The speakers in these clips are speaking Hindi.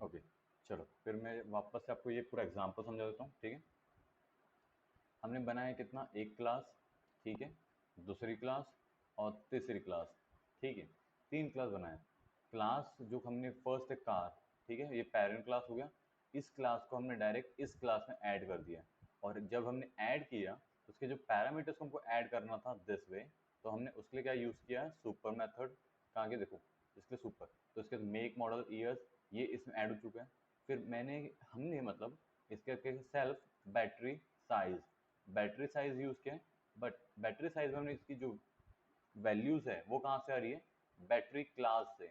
ओके, चलो फिर मैं वापस से आपको ये पूरा एग्जांपल समझा देता हूँ, ठीक है। हमने बनाया कितना, एक क्लास, ठीक है, दूसरी क्लास और तीसरी क्लास, ठीक है, तीन क्लास बनाए। क्लास जो हमने फर्स्ट है कार, ठीक है, ये पेरेंट क्लास हो गया। इस क्लास को हमने डायरेक्ट इस क्लास में ऐड कर दिया, और जब हमने ऐड किया तो उसके जो पैरामीटर्स को हमको ऐड करना था दिस वे, तो हमने उसके लिए क्या यूज़ किया, सुपर मेथड। कहाँ के देखो, इसके सुपर, तो इसके मेक मॉडल ईयर्स, ये इसमें ऐड हो चुका है। फिर हमने मतलब इसके self battery size, battery size use किया है, बट बैटरी साइज में हमने इसकी जो वैल्यूज़ है वो कहाँ से आ रही है, बैटरी क्लास से।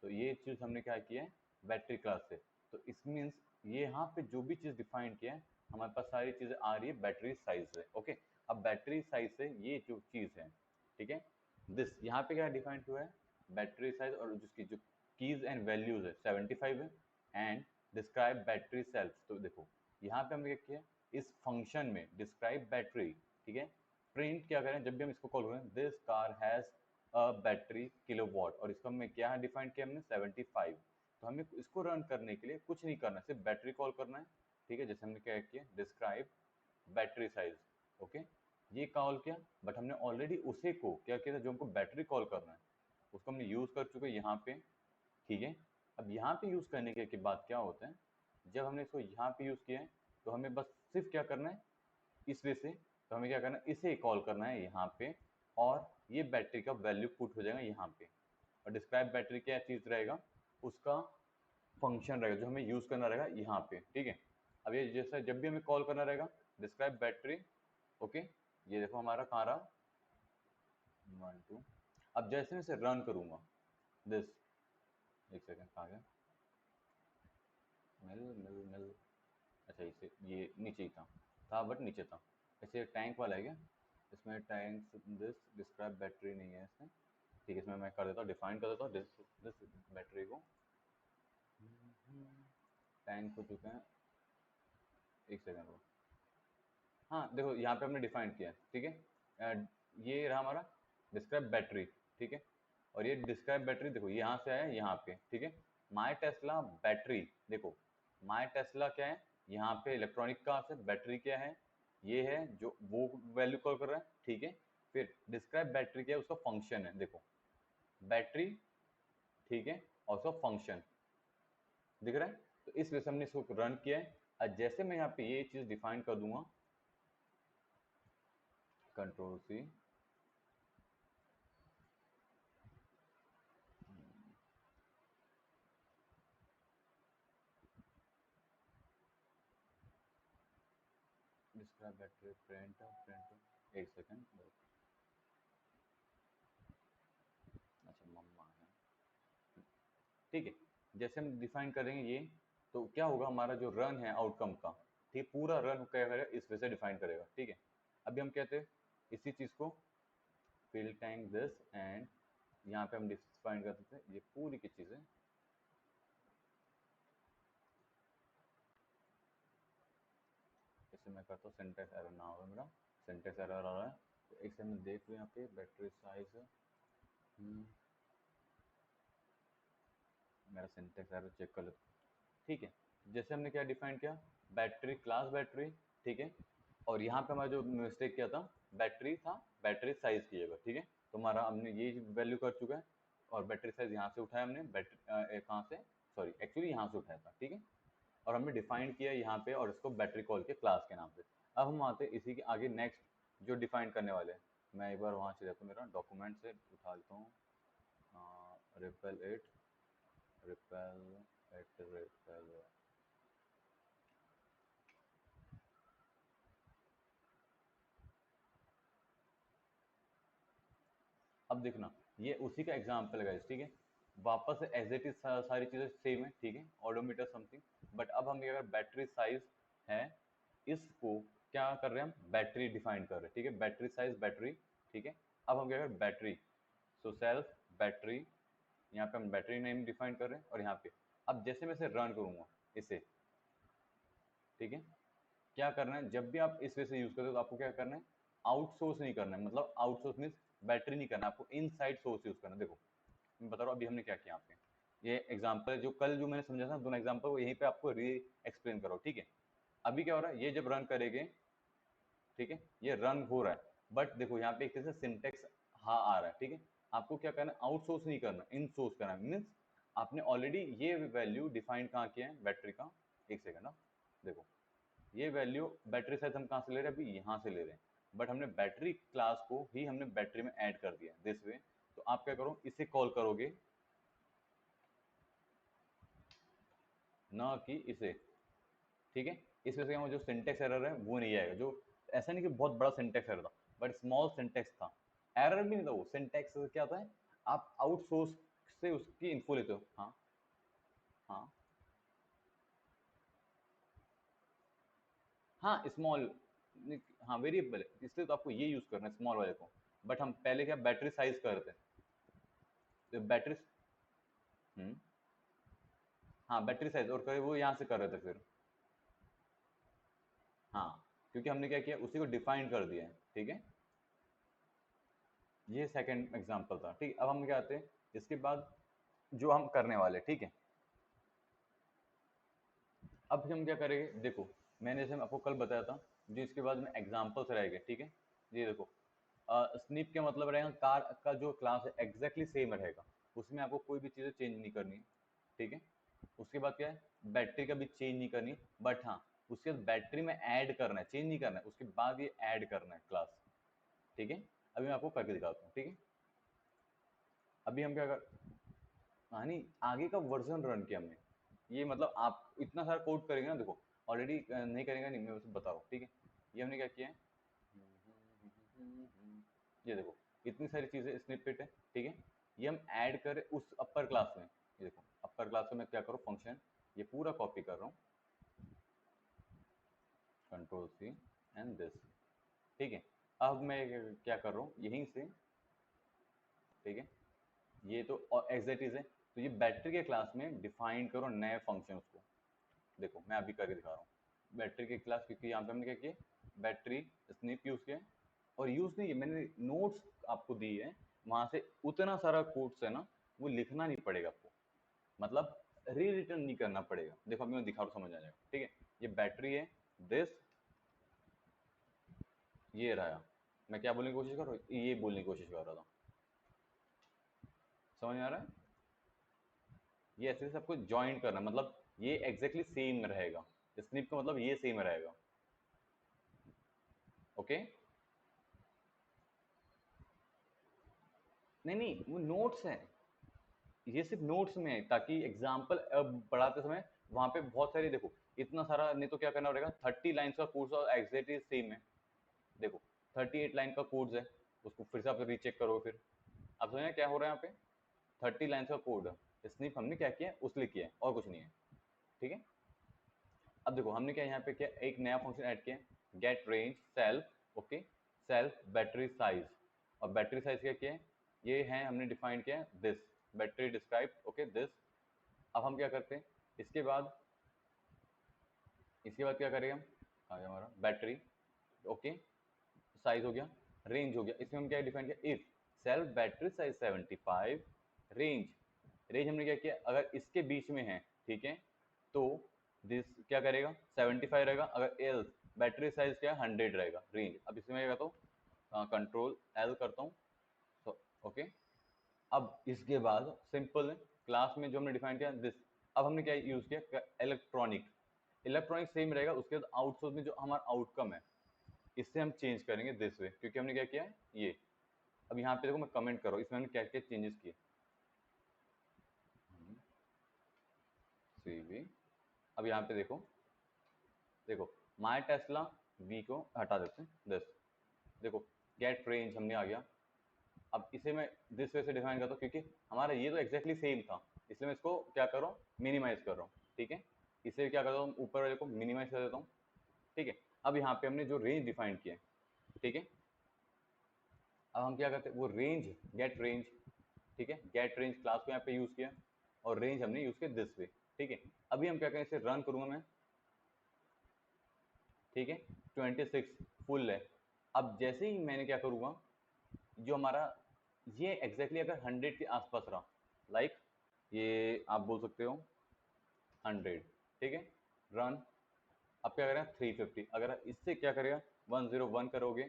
तो ये चीज़ हमने क्या किया है, बैटरी क्लास से। तो इस मीन्स ये यहाँ पे जो भी चीज़ डिफाइन किया है, हमारे पास सारी चीज़ें आ रही है बैटरी साइज से। ओके, अब बैटरी साइज से ये जो चीज़ है, ठीक है, दिस यहाँ पे क्या डिफाइंड हुआ है, बैटरी साइज, और जिसकी जो कीज एंड वैल्यूज है 75 है, एंड डिस्क्राइब बैटरी सेल्फ। तो देखो यहाँ पे हमने क्या किया, इस फंक्शन में डिस्क्राइब बैटरी, ठीक है, प्रिंट क्या करें जब भी हम इसको कॉल करें, this car has a battery kilowatt, और इसको हमने क्या डिफाइन किया, हमने 75। तो हमें इसको रन करने के लिए कुछ नहीं करना है, सिर्फ बैटरी कॉल करना है, ठीक है। जैसे हमने क्या किया, डिस्क्राइब बैटरी साइज, ओके, ये कॉल किया, बट हमने ऑलरेडी उसे को क्या किया था, जो हमको बैटरी कॉल करना है उसको हमने यूज कर चुके यहाँ पे, ठीक है। अब यहाँ पे यूज करने के बाद क्या होता है, जब हमने इसको यहाँ पे यूज किया है, तो हमें बस सिर्फ क्या करना है, इस वे से, तो हमें क्या करना है, इसे कॉल करना है यहाँ पे, और ये बैटरी का वैल्यू पुट हो जाएगा यहाँ पे। और डिस्क्राइब बैटरी क्या चीज़ रहेगा, उसका फंक्शन रहेगा जो हमें यूज़ करना रहेगा यहाँ पे, ठीक है। अब ये जैसा जब भी हमें कॉल करना रहेगा, डिस्क्राइब बैटरी, ओके, ये देखो हमारा कहाँ रहा, 1 2। अब जैसे मैं इसे रन करूँगा, दिस, एक सेकेंड कहाँ गया, मिल मिल मिल, अच्छा इसे ये नीचे ही था बट नीचे था। ऐसे टैंक वाला है क्या, इसमें टैंक, दिस डिस्क्राइब बैटरी नहीं है इसमें, ठीक है। इसमें मैं कर देता हूँ, डिफाइन कर देता हूँ दिस दिस बैटरी को, टैंक हो चुके हैं, एक सेकेंड वो, हाँ देखो यहाँ पे हमने डिफाइन किया है, ठीक है। ये रहा हमारा डिस्क्राइब बैटरी, ठीक है, और ये डिस्क्राइब बैटरी देखो यहाँ से आया यहाँ पे, ठीक है। माई टेस्ला बैटरी, देखो माई टेस्ला क्या है, यहाँ पे इलेक्ट्रॉनिक कार से बैटरी क्या है, ये है जो वो वैल्यू कॉल कर रहा है, ठीक है। फिर डिस्क्राइब बैटरी क्या है, उसका फंक्शन है, देखो बैटरी, ठीक है, और उसका फंक्शन दिख रहा है। तो इस वजह से हमने इसको रन किया है। और जैसे मैं यहाँ पे ये चीज डिफाइन कर दूंगा, control C, describe battery, print, एक सेकंड, अच्छा मम्मा है, ठीक है। जैसे हम डिफाइन करेंगे ये, तो क्या होगा, हमारा जो रन है आउटकम का, ठीक, पूरा रन क्या करेगा, इस वजह से डिफाइन करेगा, ठीक है। अभी हम कहते हैं इसी चीज को फिल टैंक दिस, एंड यहाँ पे हम डिफाइन कर देते हैं ये पूरी की चीजें, इसे मैं करता हूँ सिंटेक्स एरर ना हो मेरा, सिंटेक्स एरर आ रहा है, तो एक से मैं देख लूँ यहाँ पे बैटरी साइज, मेरा सिंटेक्स एरर चेक कर लेता हूँ, ठीक है। जैसे हमने क्या डिफाइन किया, बैटरी क्लास बैटरी, ठीक है, और यहाँ पे हमारा जो मिस्टेक किया था, बैटरी था, बैटरी साइज की जगह, ठीक है। तो हमारा हमने ये वैल्यू कर चुका है, और बैटरी साइज यहाँ से उठाया हमने, बैटरी कहाँ से, सॉरी एक्चुअली यहाँ से उठाया था, ठीक है। और हमने डिफाइन किया यहाँ पे, और इसको बैटरी कॉल के क्लास के नाम पे। अब हम आते हैं इसी के आगे नेक्स्ट जो डिफाइन करने वाले हैं। मैं एक बार वहाँ चले जाता हूँ, मेरा डॉक्यूमेंट से उठा लेता हूँ, repel it, repel it, repel, अब देखना ये उसी का एग्जाम्पल है, ठीक है। वापस से एज इट इज सारी चीजें सेम है, ठीक है, ऑडोमीटर समथिंग, बट अब हम अगर बैटरी साइज है, इसको क्या कर रहे हैं, हम बैटरी डिफाइन कर रहे हैं, ठीक है, बैटरी साइज बैटरी, ठीक है। अब हम क्या कर बैटरी, सो सेल्फ बैटरी, यहाँ पे हम बैटरी नेम डिफाइन कर रहे हैं, और यहाँ पे अब जैसे मैं इसे रन करूंगा इसे, ठीक है, क्या करना है, जब भी आप इस वे से यूज करते हो तो आपको क्या करना है, आउटसोर्स नहीं करना है, मतलब आउटसोर्स मीन्स बैटरी नहीं करना, आपको इन साइड सोर्स यूज करना है। देखो मैं बता रहा हूँ अभी हमने क्या किया यहाँ पे, ये एग्जाम्पल है जो कल जो मैंने समझा था, दोनों एग्जाम्पल को यहीं पे आपको री एक्सप्लेन करो, ठीक है। अभी क्या हो रहा है, ये जब रन करेंगे, ठीक है, ये रन हो रहा है, बट देखो यहाँ पे एक तरह से सिंटेक्स हाँ आ रहा है, ठीक है। आपको क्या करना है, आउटसोर्स नहीं करना, इन सोर्स करना है। मीन्स आपने ऑलरेडी ये वैल्यू डिफाइन कहाँ किया है, बैटरी का। एक सेकंड ना, देखो ये वैल्यू बैटरी साइज हम कहाँ से ले रहे हैं, अभी यहाँ से ले रहे हैं, बट हमने बैटरी क्लास को ही हमने बैटरी में ऐड कर दिया दिस वे। तो आप क्या करो, इसे कॉल करोगे ना कि इसे, ठीक है। इस वजह से हमारा जो सिंटेक्स एरर है वो नहीं आएगा। जो ऐसा नहीं कि बहुत बड़ा सिंटेक्स एरर था, बट स्मॉल सिंटेक्स था, एरर भी नहीं था वो। सिंटेक्स क्या होता है, आप आउटसोर्स से उसकी इन्फो लेते हो। हाँ हाँ हाँ स्मॉल, हाँ वेरिएबल है, इसलिए तो आपको ये यूज करना है स्मॉल वाले को। बट हम पहले क्या बैटरी साइज करते हैं, तो बैटरी, हम्म, हाँ बैटरी साइज, और वो यहाँ से कर रहे थे फिर। हाँ, क्योंकि हमने क्या किया, उसी को डिफाइन कर दिया है, ठीक है। ये सेकंड एग्जांपल था, ठीक है। अब हम क्या आते हैं इसके बाद जो हम करने वाले, ठीक है। अब हम क्या करेंगे, देखो मैंने जैसे आपको कल बताया था, जो इसके बाद में एग्जांपल्स रहेंगे, ठीक है। ये देखो स्निप का मतलब रहेगा कार का जो क्लास है एग्जैक्टली सेम रहेगा, उसमें आपको कोई भी चीज़ें चेंज नहीं करनी है, ठीक है। उसके बाद क्या है, बैटरी का भी चेंज नहीं करनी, बट हाँ उसके बाद बैटरी में ऐड करना है, चेंज नहीं करना है, उसके बाद ये ऐड करना है क्लास, ठीक है। अभी मैं आपको करके दिखाता हूँ, ठीक है। अभी हम क्या कर, हाँ नहीं आगे का वर्जन रन किया हमने, ये मतलब आप इतना सारा कोड करेंगे ना, देखो ऑलरेडी नहीं करेंगे, नहीं मैं बस बता रहा हूँ, ठीक है। ये हमने क्या किया है, ये देखो इतनी सारी चीज़ें स्निपेट है, ठीक है। ये हम ऐड करें उस अपर क्लास में, ये देखो अपर क्लास में मैं क्या करूँ, फंक्शन ये पूरा कॉपी कर रहा हूँ, कंट्रोल सी एंड दिस, ठीक है। अब मैं क्या कर रहा हूँ यहीं से, ठीक है, ये तो एग्जैक्ट इज है, तो ये बैटरी के क्लास में डिफाइन करो नए फंक्शन को। देखो मैं अभी करके दिखा रहा हूँ, बैटरी के क्लास, क्योंकि यहाँ पे हमने क्या किया, बैटरी स्निप यूज किया, और यूज नहीं मैंने नोट्स आपको दी है, वहां से उतना सारा कोड्स है ना, वो लिखना नहीं पड़ेगा आपको, मतलब री रिटर्न नहीं करना पड़ेगा। देखो अभी मैं दिखा रहा हूँ, समझ आ जाएगा, ठीक है। ये बैटरी है, दिस, ये रहा, मैं क्या बोलने की कोशिश कर रहा हूँ, ये बोलने की कोशिश कर रहा था, समझ में आ रहा है। ये ऐसे सबको ज्वाइन करना, मतलब ये एग्जैक्टली सेम रहेगा, स्निप का मतलब ये सेम रहेगा, ओके। नहीं नहीं वो नोट्स है, ये सिर्फ नोट्स में है, ताकि एग्जाम्पल पढ़ाते समय वहां पे बहुत सारी, देखो इतना सारा नहीं तो क्या करना पड़ेगा, 30 लाइन्स का कोर्स और एग्जैक्टली सेम है, देखो 38 लाइन का कोड्स है, उसको फिर से आप रीचेक करो फिर। आप समझे क्या हो रहा है यहाँ पे, 30 लाइन्स का कोड है, स्निप हमने क्या किया है उस लिए किया है, और कुछ नहीं है, ठीक है। अब देखो हमने क्या यहाँ पे क्या एक नया फंक्शन ऐड किया, get range self, okay, self battery size, और बैटरी साइज क्या किया है, ये है हमने डिफाइन किया है this, battery describe, okay this. अब हम क्या करते हैं, इसके बाद इसके बाद क्या करेंगे हम, आ गया हमारा बैटरी, ओके, साइज हो गया, रेंज हो गया, इसमें हम क्या डिफाइन किया, if self battery size 75, range, range हमने क्या किया, अगर इसके बीच में है, ठीक है, तो दिस क्या करेगा 75 रहेगा, अगर एल बैटरी साइज क्या 100 रहेगा, रेंज। अब इसमें क्या करता हूँ, कंट्रोल एल करता हूँ, तो ओके। अब इसके बाद सिंपल क्लास में जो हमने डिफाइन किया दिस, अब हमने क्या यूज किया, इलेक्ट्रॉनिक, इलेक्ट्रॉनिक सेम रहेगा, उसके बाद आउटसोर्स में जो हमारा आउटकम है इससे हम चेंज करेंगे दिस वे, क्योंकि हमने क्या किया है ये। अब यहाँ पे देखो मैं कमेंट कर रहा हूँ, इसमें हमने क्या क्या चेंजेस किए, सी वी, अब यहाँ पे देखो, देखो माई टेस्ला वी को हटा देते हैं दिस, देखो गेट रेंज हमने आ गया। अब इसे मैं दिस वे से डिफाइन करता हूँ, क्योंकि हमारा ये तो एग्जैक्टली सेम था, इसलिए मैं इसको क्या कर रहा हूँ, मिनिमाइज कर रहा हूँ, ठीक है। इसे क्या करता हूँ, ऊपर वाले को मिनिमाइज कर देता हूँ, ठीक है। अब यहाँ पे हमने जो रेंज डिफाइन किया है, ठीक है, अब हम क्या करते हैं, वो रेंज, गेट रेंज, ठीक है, गेट रेंज क्लास को यहाँ पे यूज किया, और रेंज हमने यूज किया दिस वे, ठीक है। अभी हम क्या करें, इसे रन करूंगा मैं, ठीक है, 26 फुल है। अब जैसे ही मैंने क्या करूंगा, जो हमारा ये एग्जैक्टली अगर 100 के आसपास रहा, लाइक ये आप बोल सकते हो 100, ठीक है, रन। अब क्या करें 350, अगर इससे क्या करेगा 101 करोगे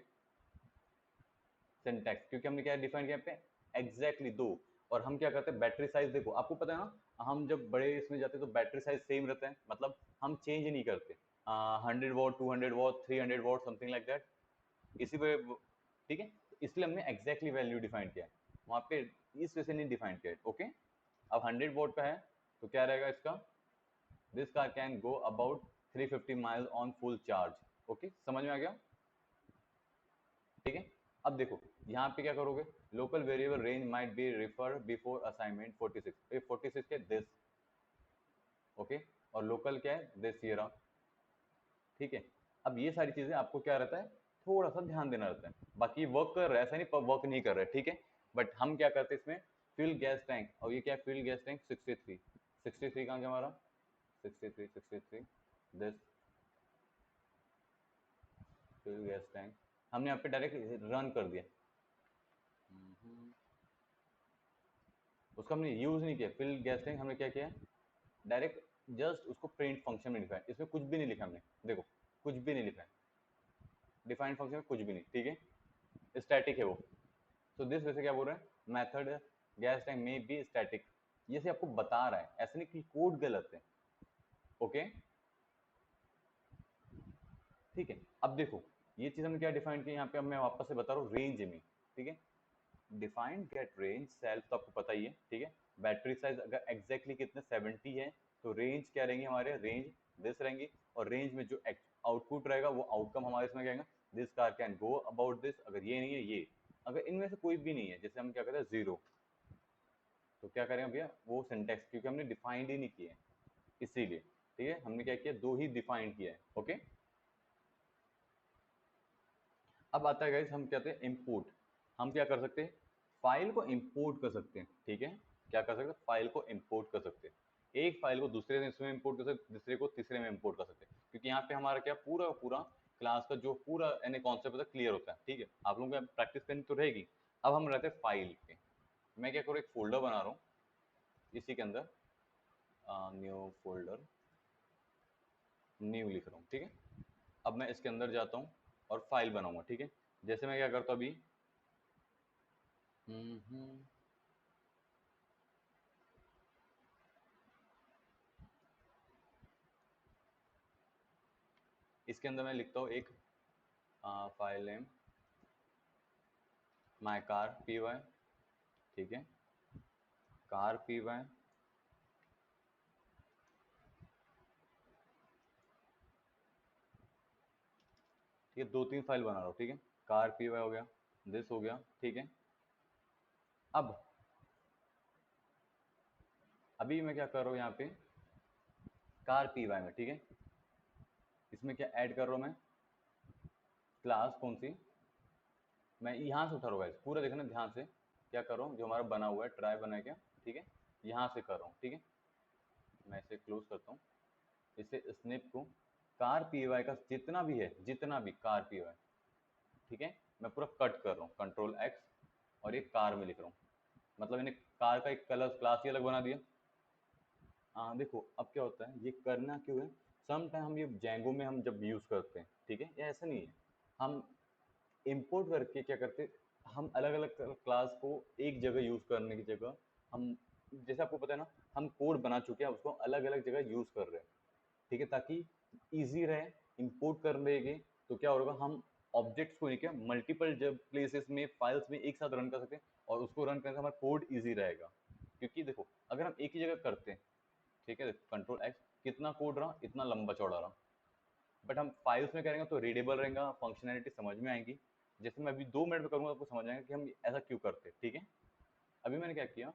सिंटैक्स, क्योंकि हमने क्या डिफाइन किया पे एग्जैक्टली दो। और हम क्या करते हैं बैटरी साइज, देखो आपको पता है ना, हम जब बड़े इसमें जाते हैं तो बैटरी साइज सेम रहता है, मतलब हम चेंज नहीं करते। 100 what, 200 what, 300 what, something like that, इसी पे, ठीक है। तो इसलिए हमने एग्जैक्टली वैल्यू डिफाइन किया है वहाँ पे, इस वजह से नहीं डिफाइन किया है, ओके। अब 100 वॉट का है तो क्या रहेगा इसका, this car can go about 350 miles on full charge, okay, समझ में आ गया, ठीक है। अब देखो यहाँ पे क्या करोगे, local variable range might be refer before assignment 46, ये 46 के दिस, ओके, और लोकल क्या है दिस ये रहा, ठीक है। अब ये सारी चीजें आपको क्या रहता है, थोड़ा सा ध्यान देना रहता है, बाकी वर्क कर रहा है, ऐसा नहीं वर्क नहीं कर रहा है, ठीक है। बट हम क्या करते हैं इसमें, फिल गैस टैंक, और ये क्या है फिल गैस टैंक 63, 63 कहाँ गया हमारा, 63, 63 दिस फिल गैस टैंक, हमने यहाँ पे डायरेक्ट रन कर दिया, उसका हमने यूज नहीं किया, फिल गैस टैंक हमने क्या किया, डायरेक्ट जस्ट उसको प्रिंट फंक्शन में लिखा है, इसमें कुछ भी नहीं लिखा हमने, देखो कुछ भी नहीं लिखा है, डिफाइंड फंक्शन में कुछ भी नहीं, ठीक है, स्टैटिक है वो। तो दिस वैसे क्या बोल रहे हैं, मेथड गैस टैंक में बी स्टैटिक, ये से आपको बता रहा है, ऐसा नहीं कि कोड गलत है, ओके, ठीक है। अब देखो ये चीज हमने क्या डिफाइन की यहाँ पे, अब मैं वापस से बता रहा हूँ रेंज में, ठीक है, डिफाइंड गेट रेंज सेल्फ तो आपको पता ही है, ठीक है। बैटरी साइज अगर एग्जैक्टली कितने 70 है तो रेंज क्या रहेंगे हमारे, रेंज दिस रहेंगे, और रेंज में जो आउटपुट रहेगा वो आउटकम हमारे इसमें क्या, this car can go about this, अगर ये नहीं है ये, अगर इनमें से कोई भी नहीं है, जैसे हम क्या कहते हैं जीरो, तो क्या करेंगे भैया वो सिंटेक्स, क्योंकि हमने डिफाइंड ही नहीं किया है इसीलिए, ठीक है, हमने क्या किया दो ही डिफाइंड किया है, ओके। अब आता है गाइस, हम कहते हैं इंपोर्ट, हम क्या कर सकते हैं, फाइल को इंपोर्ट कर सकते हैं, ठीक है, क्या कर सकते हैं, फाइल को इंपोर्ट कर सकते हैं, एक फाइल को दूसरे में इसमें इंपोर्ट कर सकते हैं, दूसरे को तीसरे में इंपोर्ट कर सकते हैं, क्योंकि यहाँ पे हमारा क्या पूरा पूरा क्लास का जो पूरा यानी कॉन्सेप्ट होता है क्लियर होता है, ठीक है, आप लोगों को प्रैक्टिस करनी तो रहेगी। अब हम रहते हैं फाइल पे, मैं क्या करूँ एक फोल्डर बना रहा हूँ इसी के अंदर, न्यू फोल्डर, न्यू लिख रहा हूँ, ठीक है। अब मैं इसके अंदर जाता हूँ और फाइल बनाऊंगा, ठीक है, जैसे मैं क्या करता हूँ अभी, हम्म, इसके अंदर मैं लिखता हूँ एक file name my car P Y, ठीक है, कार पी वाई, ठीक है, दो तीन फाइल बना रहा हूँ, ठीक है, कार पी वाई हो गया, दिस हो गया, ठीक है। अब अभी मैं क्या कर रहा हूँ यहाँ पे कार पी वाई में, ठीक है, इसमें क्या ऐड कर रहा हूँ मैं, क्लास कौन सी, मैं यहाँ से उठा रहा हूँ guys, पूरा देखना ध्यान से, क्या कर रहा हूँ जो हमारा बना हुआ है ट्राई बना क्या, ठीक है, यहाँ से कर रहा हूँ, ठीक है, मैं इसे क्लोज करता हूँ, इसे स्निप को, कार पी वाई का जितना भी है, जितना भी कार पी वाई, ठीक है, मैं पूरा कट कर रहा हूँ कंट्रोल एक्स, और ये कार में लिख रहा हूँ, मतलब इन्हें कार का एक कलर क्लास ही अलग बना दिया। हाँ देखो अब क्या होता है, ये करना क्यों है, सम टाइम हम ये जैंगो में हम जब यूज़ करते हैं, ठीक है, ये ऐसा नहीं है, हम इंपोर्ट करके क्या करते हैं, हम अलग अलग क्लास को एक जगह यूज़ करने की जगह, हम जैसे आपको पता है ना, हम कोड बना चुके हैं उसको अलग अलग जगह यूज़ कर रहे हैं, ठीक है, ताकि इजी रहे, इंपोर्ट कर लेंगे तो क्या होगा, हम ऑब्जेक्ट्स को लेकर मल्टीपल जब प्लेसेस में फाइल्स में एक साथ रन कर सकते हैं, और उसको रन करने से हमारा कोड इजी रहेगा, क्योंकि देखो अगर हम एक ही जगह करते हैं, ठीक है, कंट्रोल एक्स, कितना कोड रहा इतना लंबा चौड़ा रहा, बट हम फाइल्स में करेंगे तो रीडेबल रहेगा, फंक्शनैलिटी समझ में आएंगी, जैसे मैं अभी 2 मिनट में करूँगा आपको समझ आएगा कि हम ऐसा क्यों करते हैं, ठीक है। अभी मैंने क्या किया,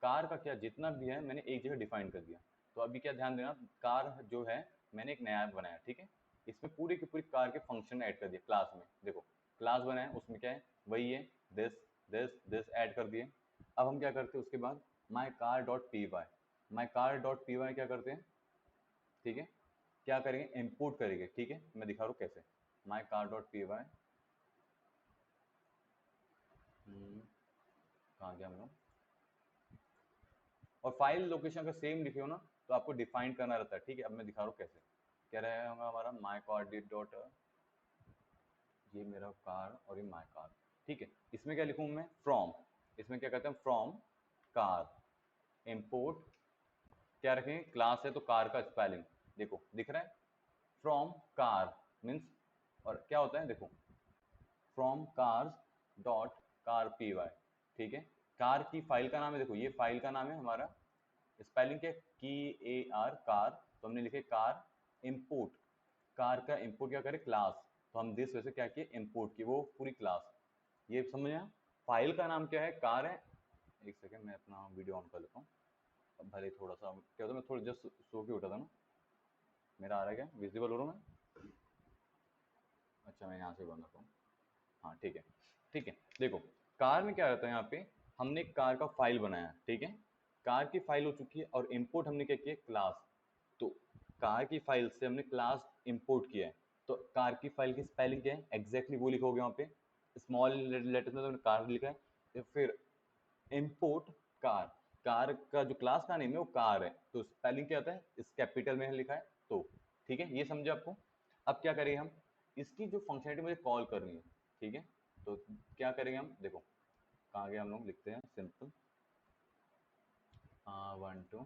कार का क्या जितना भी है मैंने एक जगह डिफाइन कर दिया, तो अभी क्या ध्यान देना, कार जो है मैंने एक नया बनाया, ठीक है, इसमें पूरी की पूरी कार के फंक्शन ऐड कर दिए क्लास में, देखो क्लास बनाया उसमें क्या है वही है, दिस दिस दिस ऐड कर दिए। अब हम क्या करते हैं उसके बाद, my car dot P Y, my car dot P Y क्या करते हैं, ठीक है, क्या करेंगे इंपोर्ट करेंगे, ठीक है, मैं दिखा रहा हूँ कैसे, my car dot P Y, कहाँ गया हम लोग, और फाइल लोकेशन अगर सेम लिखे हो ना तो आपको डिफाइन करना रहता है, ठीक है। अब मैं दिखा रहा हूँ कैसे। क्या रहेगा हमारा माई कार डॉट, ये मेरा कार और ये माई कार, ठीक है। इसमें क्या लिखूँ मैं, फ्रॉम, इसमें क्या कहते हैं फ्रॉम कार इंपोर्ट, क्या रखेंगे क्लास है तो कार का स्पेलिंग देखो दिख रहा है, फ्रॉम कार मीन्स, और क्या होता है देखो from cars dot car P Y, ठीक है। कार की फाइल का नाम है, देखो ये फाइल का नाम है हमारा, स्पेलिंग क्या की ए आर कार, तो हमने लिखे कार इंपोर्ट, कार का इंपोर्ट क्या करें क्लास, तो हम दिस वैसे क्या किए इंपोर्ट की वो पूरी क्लास, ये समझ में आया। फाइल का नाम क्या है कार है, एक सेकेंड मैं अपना वीडियो ऑन कर लेता हूँ। अब भले थोड़ा सा क्या होता है, मैं थोड़ा जस्ट सो के उठा था ना, मेरा आ रहा है क्या विजिबल हो रहा हूँ मैं, अच्छा मैं यहाँ से बंद रखता हूँ, हाँ ठीक है, ठीक है। देखो कार में क्या रहता है, यहाँ पे हमने एक कार का फाइल बनाया, ठीक है। कार की फाइल हो चुकी है और इंपोर्ट हमने क्या किया क्लास, तो कार की फाइल से हमने क्लास इंपोर्ट किया है, तो कार की फाइल की स्पेलिंग क्या है एग्जैक्टली वो लिखोगे वहाँ पे, स्मॉल लेटर में तो कार लिखा है, या फिर इंपोर्ट कार, कार का जो क्लास का नेम है वो कार है, तो स्पेलिंग क्या होता है इस कैपिटल में लिखा है, तो ठीक है ये समझे आपको। अब क्या करेंगे हम, इसकी जो फंक्शनलिटी मुझे कॉल करनी है, ठीक है। तो क्या करेंगे हम, देखो कहाँ गए हम लोग, लिखते हैं सिंपल 1 2,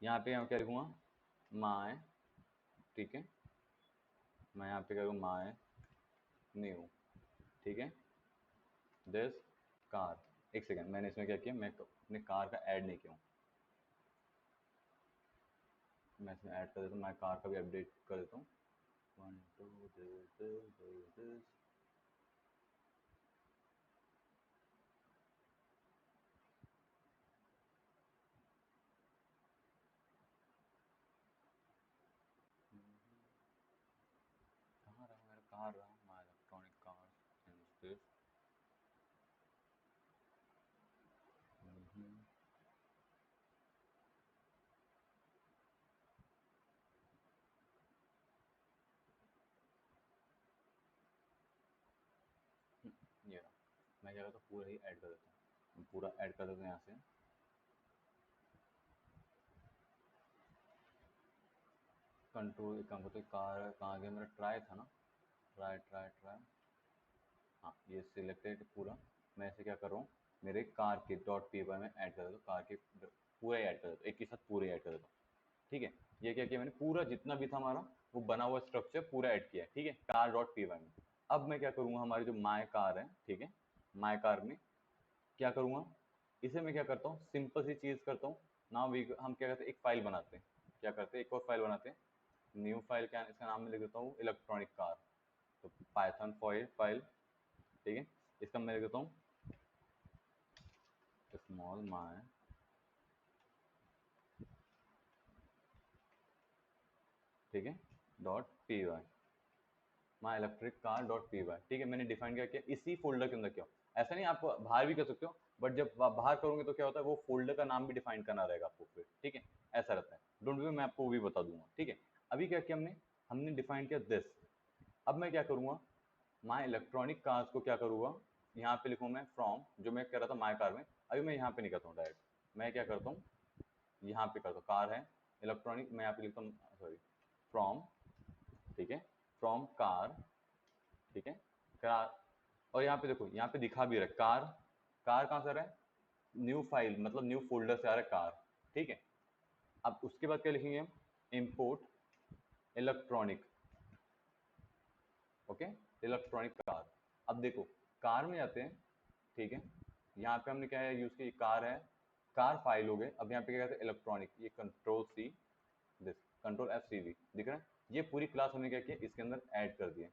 यहाँ पे हम क्या लिखूँगा माय, ठीक है। मैं यहाँ पे क्या करूँ माय न्यू, ठीक है दिस कार, एक सेकेंड मैंने इसमें क्या किया, मैं अपने कार का ऐड नहीं किया हूँ, मैं इसमें ऐड कर देता हूँ, मैं कार का भी अपडेट कर देता हूँ 1 2 this कहाँ रहा मेरा कार, रहा माय इलेक्ट्रॉनिक कार दिस, ये रहा, मैं क्या करता हूँ पूरा ही ऐड कर देता हूँ, पूरा ऐड कर देते हैं यहाँ से, कंट्रोल एक काम करते हैं, कार कहाँ गया मेरा, ट्राई था ना, ट्राई ट्राई ट्राई, हाँ ये सिलेक्टेड पूरा, मैं ऐसे क्या कर रहा हूँ मेरे कार के डॉट पी वाई में ऐड कर देता हूँ, कार के पूरा ही ऐड कर देता हूँ, एक के साथ पूरे ऐड कर देता हूँ, ठीक है। ये क्या किया मैंने, पूरा जितना भी था हमारा वो बना हुआ स्ट्रक्चर पूरा ऐड किया है, ठीक है कार डॉट पी वाई में। अब मैं क्या करूँगा, हमारी जो माय कार है, ठीक है, माय कार में क्या करूँगा, इसे मैं क्या करता हूँ सिंपल सी चीज़ करता हूँ ना, हम क्या करते हैं एक फाइल बनाते हैं, क्या करते हैं एक और फाइल बनाते हैं, न्यू फाइल, क्या इसका नाम मैं लिख देता हूँ इलेक्ट्रॉनिक कार, तो पाइथन फाइल, ठीक है। इसका मैं लिख देता हूँ स्मॉल माय, ठीक है dot P Y, my electric car dot P Y, ठीक है। मैंने डिफाइन क्या किया इसी फोल्डर के अंदर किया, ऐसा नहीं आप बाहर भी कर सकते हो, बट जब आप बाहर करोगे तो क्या होता है वो फोल्डर का नाम भी डिफाइन करना रहेगा आपको फिर, ठीक है ऐसा रहता है, डोंट वरी मैं आपको वो भी बता दूंगा, ठीक है। अभी क्या किया हमने हमने डिफाइन किया दिस, अब मैं क्या करूँगा माई इलेक्ट्रॉनिक कार्स को क्या करूँगा, यहाँ पे लिखूँ मैं फ्रॉम, जो मैं कह रहा था माई कार में, अभी मैं यहाँ पे नहीं करता हूँ डायरेक्ट, मैं क्या करता हूँ यहाँ पे करता हूँ कार है इलेक्ट्रॉनिक, मैं यहाँ पे लिखता हूँ सॉरी फ्रॉम, ठीक है फ्रॉम कार, ठीक है कार, और यहाँ पे देखो यहाँ पे दिखा भी रहा है कार, कार कहाँ से आ रहा है न्यू फाइल मतलब न्यू फोल्डर से आ रहा है कार, ठीक है। अब उसके बाद क्या लिखेंगे हम import electronic, okay electronic car. अब देखो कार में जाते हैं, ठीक है, यहाँ पे हमने क्या है यूज की कार है, कार फाइल हो गए, अब यहाँ पे क्या कहते हैं इलेक्ट्रॉनिक, ये control C this, control F C V दिख रहा है, ये पूरी क्लास हमने क्या किया इसके अंदर ऐड कर दिए,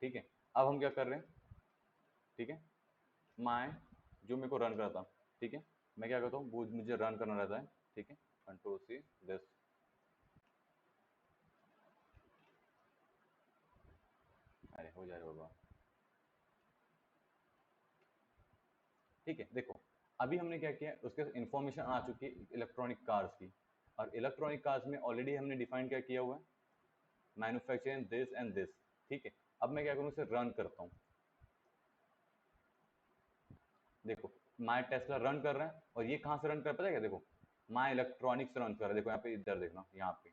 ठीक है। अब हम क्या कर रहे हैं, ठीक है माय जो मेरे को रन करता, ठीक है मैं क्या करता हूँ वो मुझे रन करना रहता है, ठीक है कंट्रोल सी दिस, अरे हो जाएगा बाबा, ठीक है। देखो अभी हमने क्या किया उसके इन्फॉर्मेशन आ चुकी है इलेक्ट्रॉनिक कार्स की, और इलेक्ट्रॉनिक कार्स में ऑलरेडी हमने डिफाइन क्या किया हुआ है मैन्युफैक्चरिंग दिस एंड दिस, ठीक है। अब मैं क्या करूँ इसे रन करता हूँ, देखो माई टेस्ला रन कर रहा है, और ये कहाँ से रन कर रहा है पता है क्या? देखो माई इलेक्ट्रॉनिक्स रन कर रहा है, देखो यहाँ पे, इधर देखना, यहाँ पे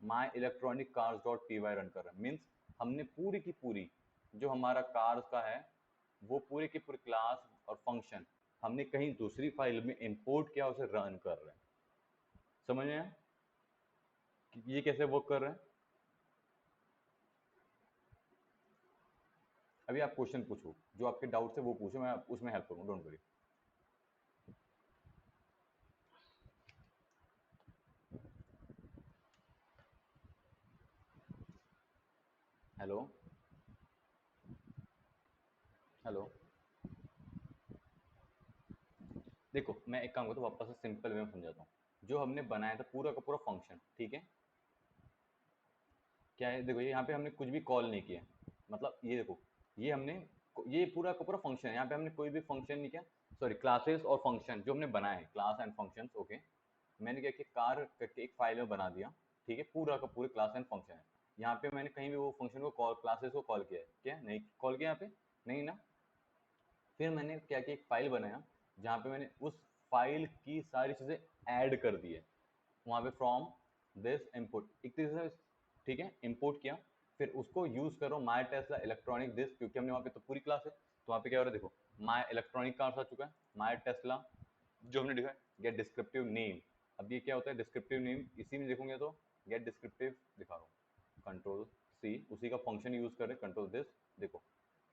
my electronic cars dot P Y run कर रहा है। मीन्स हमने पूरी की पूरी जो हमारा कार्स का है वो पूरी की पूरी क्लास और फंक्शन हमने कहीं दूसरी फाइल में इंपोर्ट किया, उसे रन कर रहे हैं। समझ में आया कि ये कैसे वर्क कर रहा है? अभी आप क्वेश्चन पूछो, जो आपके डाउट्स है वो पूछो, मैं उसमें हेल्प करूँ, डोंट वरी। Hello hello. देखो मैं एक काम करता हूँ, वापस से सिंपल वे में समझाता हूँ। जो हमने बनाया था पूरा का पूरा फंक्शन, ठीक है, क्या है, देखो ये यहाँ पे हमने कुछ भी कॉल नहीं किया, मतलब ये देखो, ये हमने, ये पूरा का पूरा फंक्शन है, यहाँ पे हमने कोई भी फंक्शन नहीं किया। सॉरी, क्लासेस और फंक्शन जो हमने बनाए, क्लास एंड फंक्शंस, ओके। मैंने क्या किया, कार करके एक फाइल में बना दिया, ठीक है, पूरा का पूरे क्लास एंड फंक्शन है। यहाँ पे मैंने कहीं भी वो फंक्शन को कॉल, क्लासेस को कॉल किया है क्या? नहीं कॉल किया यहाँ पे, नहीं ना। फिर मैंने क्या किया, एक फाइल बनाया जहाँ पे मैंने उस फाइल की सारी चीज़ें ऐड कर दी है, वहाँ पे फ्रॉम दिस इनपुट एक तरीके से, ठीक है, इंपोर्ट किया। फिर उसको यूज करो माई टेस्ला इलेक्ट्रॉनिक दिस, क्योंकि हमने वहाँ पे तो पूरी क्लास है, तो वहाँ पे क्या हो रहा है, देखो माई इलेक्ट्रॉनिक कार्स आ चुका है, माई टेस्ला जो हमने लिखा है, गेट डिस्क्रिप्टिव नेम। अब ये क्या होता है डिस्क्रिप्टिव नेम, इसी में देखोगे तो गेट डिस्क्रिप्टिव दिखा रहा हूँ, कंट्रोल सी, उसी का फंक्शन यूज कर रहे हैं, कंट्रोल दिस, देखो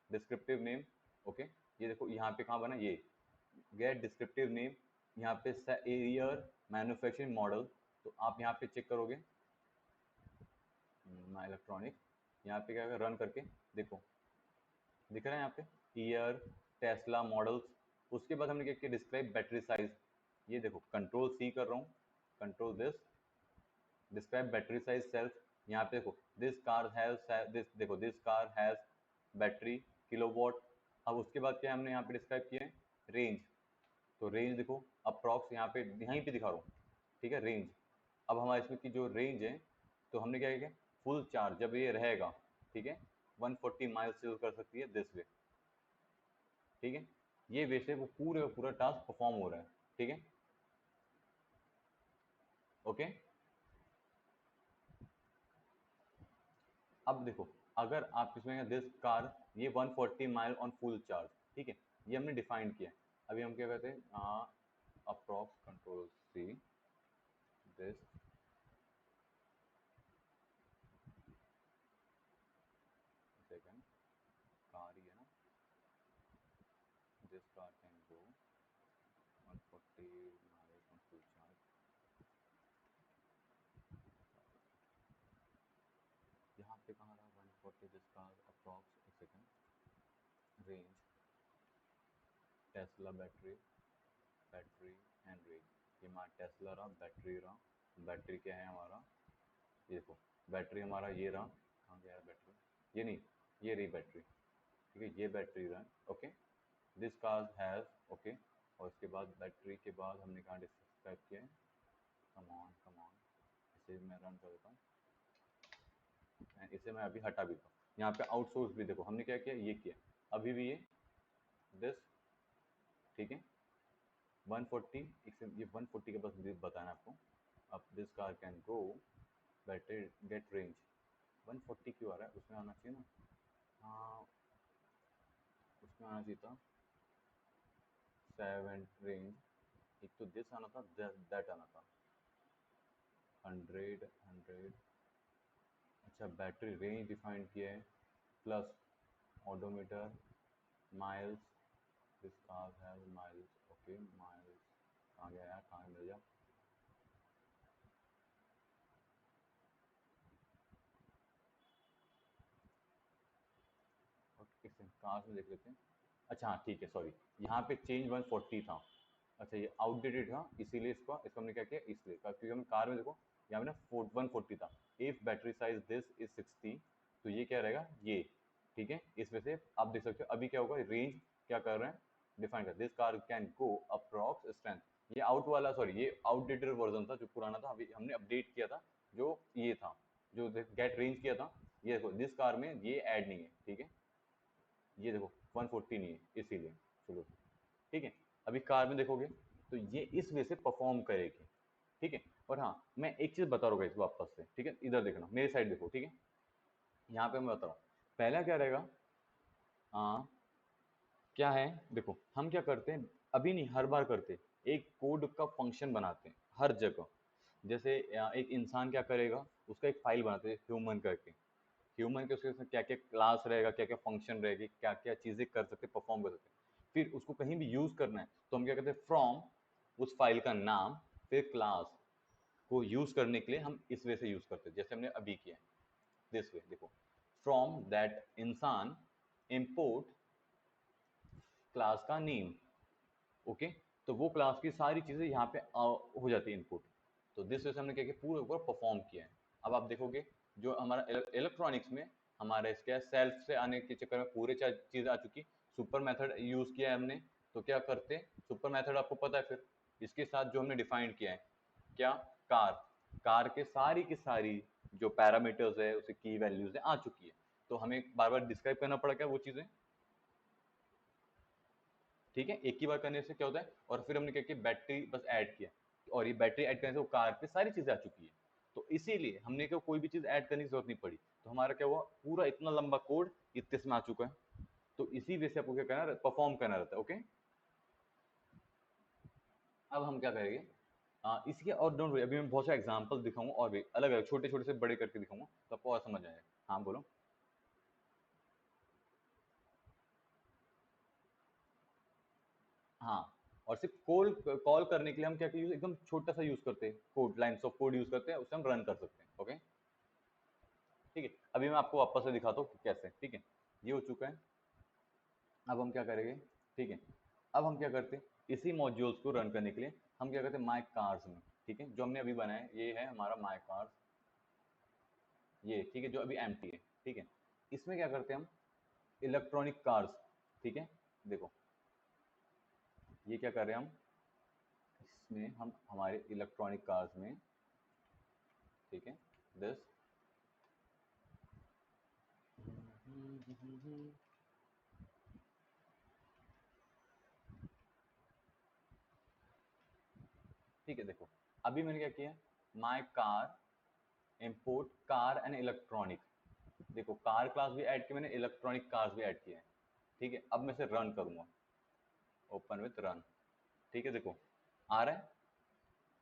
डिस्क्रिप्टिव नेम, ओके। ये देखो यहाँ पे कहाँ बना, ये गेट डिस्क्रिप्टिव नेम, यहाँ पे ईयर मैन्युफैक्चरिंग मॉडल, तो आप यहाँ पे चेक करोगे माई इलेक्ट्रॉनिक, यहाँ पे क्या रन करके देखो, दिख रहा है यहाँ पे ईयर, टेस्ला मॉडल्स। उसके बाद हमने क्या किया, डिस्क्राइब बैटरी साइज, ये देखो कंट्रोल सी कर रहा हूँ, control this, describe battery size self, यहाँ पे देखो दिस कार हैज दिस, देखो this car has battery kilowatt. अब उसके बाद क्या हमने यहाँ पे डिस्क्राइब किया है, रेंज, तो रेंज देखो अप्रॉक्स यहाँ पे, यहीं पे दिखा रहा हूँ, ठीक है, रेंज। अब हमारे इसमें की जो रेंज है, तो हमने क्या किया, फुल चार्ज जब ये रहेगा, ठीक है, 140 माइल्स से कर सकती है दिस वे, ठीक है। ये वे से वो पूरे का पूरा टास्क परफॉर्म हो रहा है, ठीक है, ओके। अब देखो, अगर आप इसमें दिस कार, ये 140 माइल ऑन फुल चार्ज, ठीक है, ये हमने डिफाइन किया। अभी हम क्या करते हैं, approx control C this, second car ही है ना, this car can go 140 miles on full charge। यहाँ पे कहाँ रहा 140 दिस कार अप्रॉक्स, एक second, range, Tesla battery, battery and range, ये हमारा टेस्ला रहा, बैटरी रहा, बैटरी क्या है हमारा, ये देखो बैटरी हमारा ये रहा, कहाँ गया है बैटरी, ये नहीं, ये रही बैटरी, ठीक है, ये बैटरी रहा, okay. This car has, okay. और इसके बाद बैटरी के बाद हमने कहाँ डिस्क्राइब किया है, कम ऑन कम ऑन, इसे मैं रन कर देता हूँ, इसे मैं अभी हटा भी दूँ। यहाँ पे आउटसोर्स भी देखो हमने क्या किया, ये किया, अभी भी ये दिस, ठीक है, 140, ये 140 के बस मुझे बताना है आपको। अब this car can go battery get range, 140 क्यों आ रहा है, उसमें आना चाहिए ना, हाँ उसमें आना चाहिए था 7 रेंज, एक तो दिस आना था, दैट आना था 100। अच्छा बैटरी रेंज डिफाइन किया है, plus odometer, miles, this car has miles, okay miles, कहाँ गया यार, कहाँ मिल जा, ओके इस कार में देख लेते हैं। अच्छा हाँ ठीक है, सॉरी, यहाँ पे चेंज 140 था, अच्छा ये आउटडेटेड था, इसीलिए इसको हमने क्या किया, इसलिए क्योंकि हम कार में देखो यहाँ पे ना 140 था, if battery size this is 60, तो ये क्या रहेगा ये, ठीक है, इस वजह से आप देख सकते हो अभी क्या होगा, रेंज क्या कर रहे हैं, डिफाइन कर, this car can go approx strength, ये आउट वाला, सॉरी ये आउटडेटेड वर्जन था जो पुराना था, अभी हमने अपडेट किया था, जो ये था, जो गेट रेंज किया था, ये देखो दिस कार में ये ऐड नहीं है, ठीक है, ये देखो 140 नहीं है, इसीलिए, चलो ठीक है। अभी कार में देखोगे तो ये इस वे से परफॉर्म करेगी, ठीक है। और हाँ, मैं एक चीज बता रहा हूँ वापस से, ठीक है, इधर देखना, मेरी साइड देखो, ठीक है। यहाँ पे मैं बता रहा हूँ, पहला क्या रहेगा, हाँ क्या है, देखो हम क्या करते हैं, अभी नहीं हर बार करते, एक कोड का फंक्शन बनाते हैं हर जगह। जैसे एक इंसान क्या करेगा, उसका एक फाइल बनाते हैं ह्यूमन करके, ह्यूमन के उसके क्या क्या क्लास रहेगा, क्या क्या फंक्शन रहेगी, क्या क्या चीज़ें कर सकते, परफॉर्म कर सकते हैं। फिर उसको कहीं भी यूज़ करना है तो हम क्या करते हैं, फ्रॉम उस फाइल का नाम फिर क्लास को यूज़ करने के लिए हम इस वे से यूज़ करते हैं, जैसे हमने अभी किया है, दिस वे। देखो, फ्रॉम दैट इंसान इम्पोर्ट क्लास का नेम, ओके। तो वो क्लास की सारी चीज़ें यहाँ पे हो जाती है इनपुट। तो दिस वे से हमने क्या किया, पूरे ऊपर परफॉर्म किया है। अब आप देखोगे जो हमारा इलेक्ट्रॉनिक्स में हमारा इसका सेल्फ से आने के चक्कर में पूरे चीज़ आ चुकी, सुपर मेथड यूज़ किया है हमने। तो क्या करते हैं, सुपर मेथड आपको पता है, फिर इसके साथ जो हमने डिफाइंड किया है क्या, कार, कार के सारी की सारी जो पैरामीटर्स है उसे की वैल्यूज है आ चुकी है। तो हमें बार बार डिस्क्राइब करना पड़ा क्या वो चीज़ें, ठीक है, एक ही बार करने से क्या होता है। और फिर हमने क्या किया, बैटरी बस ऐड किया, और ये बैटरी ऐड करने से वो कार पे सारी चीजें आ चुकी है। तो इसीलिए हमने क्या कोई भी चीज ऐड करने की जरूरत नहीं पड़ी, तो हमारा क्या हुआ, पूरा इतना लंबा कोड इतने में आ चुका है। तो इसी वजह से आपको क्या करना, परफॉर्म करना रहता है, ओके। अब हम क्या करेंगे, इसके और डोंट वरी, अभी मैं बहुत सारे एग्जांपल दिखाऊंगा और भी अलग अलग छोटे छोटे से बड़े करके दिखाऊंगा, तो आपको और समझ आएगा। हाँ बोलो। हाँ, और सिर्फ कॉल कॉल करने के लिए हम क्या यूज, एकदम छोटा सा यूज करते हैं, code lines of code use करते हैं, उससे हम रन कर सकते हैं, ओके। ठीक है, अभी मैं आपको वापस से दिखाता हूँ कि कैसे, ठीक है। ये हो चुका है। अब हम क्या करेंगे, ठीक है, अब हम क्या करते हैं, इसी मॉड्यूल्स को रन करने के लिए हम क्या करते हैं, माई कार्स में, ठीक है, जो हमने अभी बनाया है ये है हमारा माई कार्स, ये ठीक है, जो अभी एम्प्टी है, ठीक है। इसमें क्या करते हैं हम, इलेक्ट्रॉनिक कार्स, ठीक है। देखो ये क्या कर रहे हैं हम, इसमें हम हमारे इलेक्ट्रॉनिक कार्स में, ठीक है, दिस, ठीक है। देखो अभी मैंने क्या किया, my car import car and electronic, देखो कार क्लास भी ऐड किया मैंने, इलेक्ट्रॉनिक कार्स भी ऐड किया है, ठीक है। अब मैं इसे रन करूंगा, ओपन विथ रन, ठीक है। देखो आ रहा है,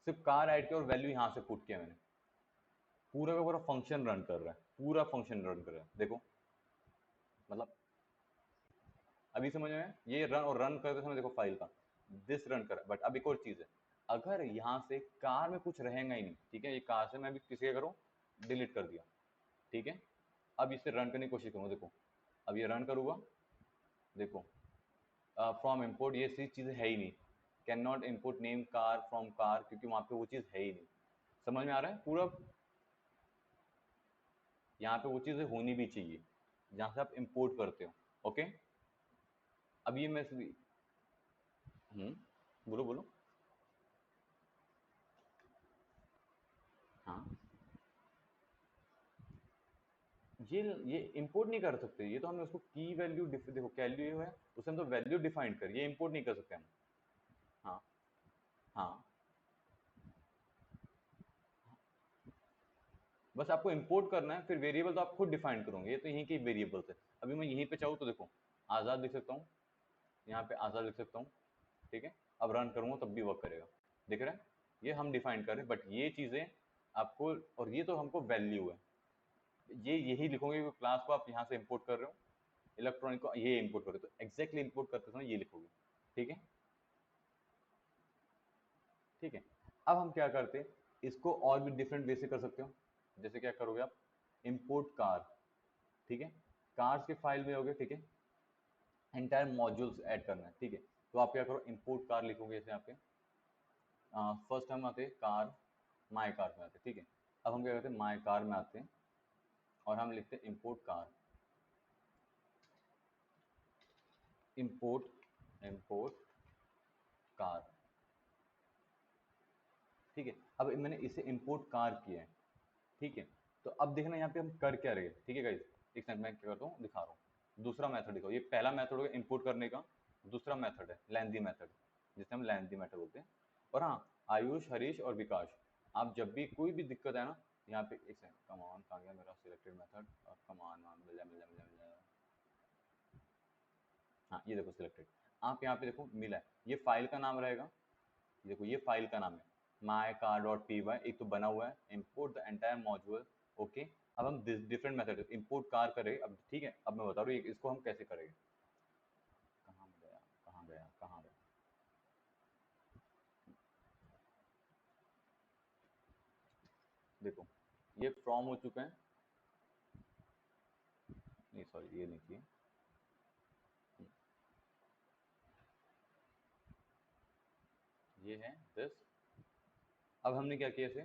सिर्फ कार ऐड किया और वैल्यू यहां से पुट किया मैंने, पूरा का पूरा फंक्शन रन कर रहा है, पूरा फंक्शन रन कर रहा है, देखो मतलब अभी समझ में आया? ये रन और रन करते समय देखो फाइल का दिस रन कर, बट अब एक और चीज है, अगर यहाँ से कार में कुछ रहेगा ही नहीं, ठीक है, ये कार से मैं भी किसी का करूँ, डिलीट कर दिया, ठीक है। अब इसे रन करने की कोशिश करूंगा, देखो अब ये रन करूंगा, देखो फ्रॉम इम्पोर्ट ये सी चीज़ है ही नहीं, can not import name car from car, क्योंकि वहाँ पे वो चीज़ है ही नहीं। समझ में आ रहा है पूरा, यहाँ पे वो चीज़ें होनी भी चाहिए जहाँ से आप इम्पोर्ट करते हो, ओके। अब ये मैं बोलो बोलो। हाँ, ये इंपोर्ट नहीं कर सकते, ये तो हमने उसको की वैल्यू देखो कैल्यू है, उसे हम तो वैल्यू डिफाइन कर, ये इंपोर्ट नहीं कर सकते हम। हाँ हाँ, बस आपको इंपोर्ट करना है, फिर वेरिएबल तो आप खुद डिफाइन करोगे, ये तो यहीं के वेरिएबल्स है। अभी मैं यहीं पे चाहूँ तो देखो आज़ाद लिख सकता हूँ, यहाँ पे आज़ाद लिख सकता हूँ, ठीक है। अब रन करूँगा तब भी वर्क करेगा, दिख रहा है, ये हम डिफाइन कर रहे हैं, बट ये चीज़ें आपको, और ये तो हमको वैल्यू है, ये यही लिखोगे कि क्लास को आप यहाँ से इंपोर्ट कर रहे हो, इलेक्ट्रॉनिक को ये इंपोर्ट कर रहे हो, तो एग्जैक्टली इंपोर्ट करते समय ये लिखोगे, ठीक है। ठीक है, अब हम क्या करते हैं, इसको और भी डिफरेंट वे से कर सकते हो, जैसे क्या करोगे आप, इंपोर्ट कार, ठीक है, कार्स के फाइल में होगे, ठीक है, एंटायर मॉड्यूल्स ऐड करना है, ठीक है। तो आप क्या करो, इंपोर्ट कार लिखोगे, जैसे यहाँ पे फर्स्ट हम आते हैं कार, माई कार में आते हैं, ठीक है। अब हम क्या करते हैं, माई कार में आते हैं और हम लिखते हैं import car, import import car, ठीक है। अब मैंने इसे इंपोर्ट कार किया है, ठीक है। तो अब देखना यहाँ पे हम कर क्या रहे, ठीक है गाइस, एक सेकंड मैं क्या करता हूँ दिखा रहा हूँ, दूसरा मेथड दिखाओ, ये पहला मेथड होगा इंपोर्ट करने का, दूसरा मेथड है लेंदी मेथड, जिसे हम लेंथी मेथड बोलते हैं। और हाँ, आयुष, हरीश और विकास, आप जब भी कोई भी दिक्कत है ना, यहाँ पे एक सेकंड, कम ऑन, कहाँ गया मेरा सिलेक्टेड मेथड, और कम ऑन मिल जा। हाँ ये देखो सिलेक्टेड, आप यहाँ पे देखो मिला है, ये फाइल का नाम रहेगा, देखो ये फाइल का नाम है my car dot P Y, एक तो बना हुआ है, import the entire module. Okay, अब हम डिफरेंट मेथड इम्पोर्ट कार करेंगे अब, ठीक है। अब मैं बता रहा हूँ इसको हम कैसे करेंगे। कहाँ गया कहाँ गया कहाँ गया, देखो ये फ्रॉम हो चुका है, नहीं सॉरी ये नहीं चाहिए, ये है दिस। अब हमने क्या किया इसे,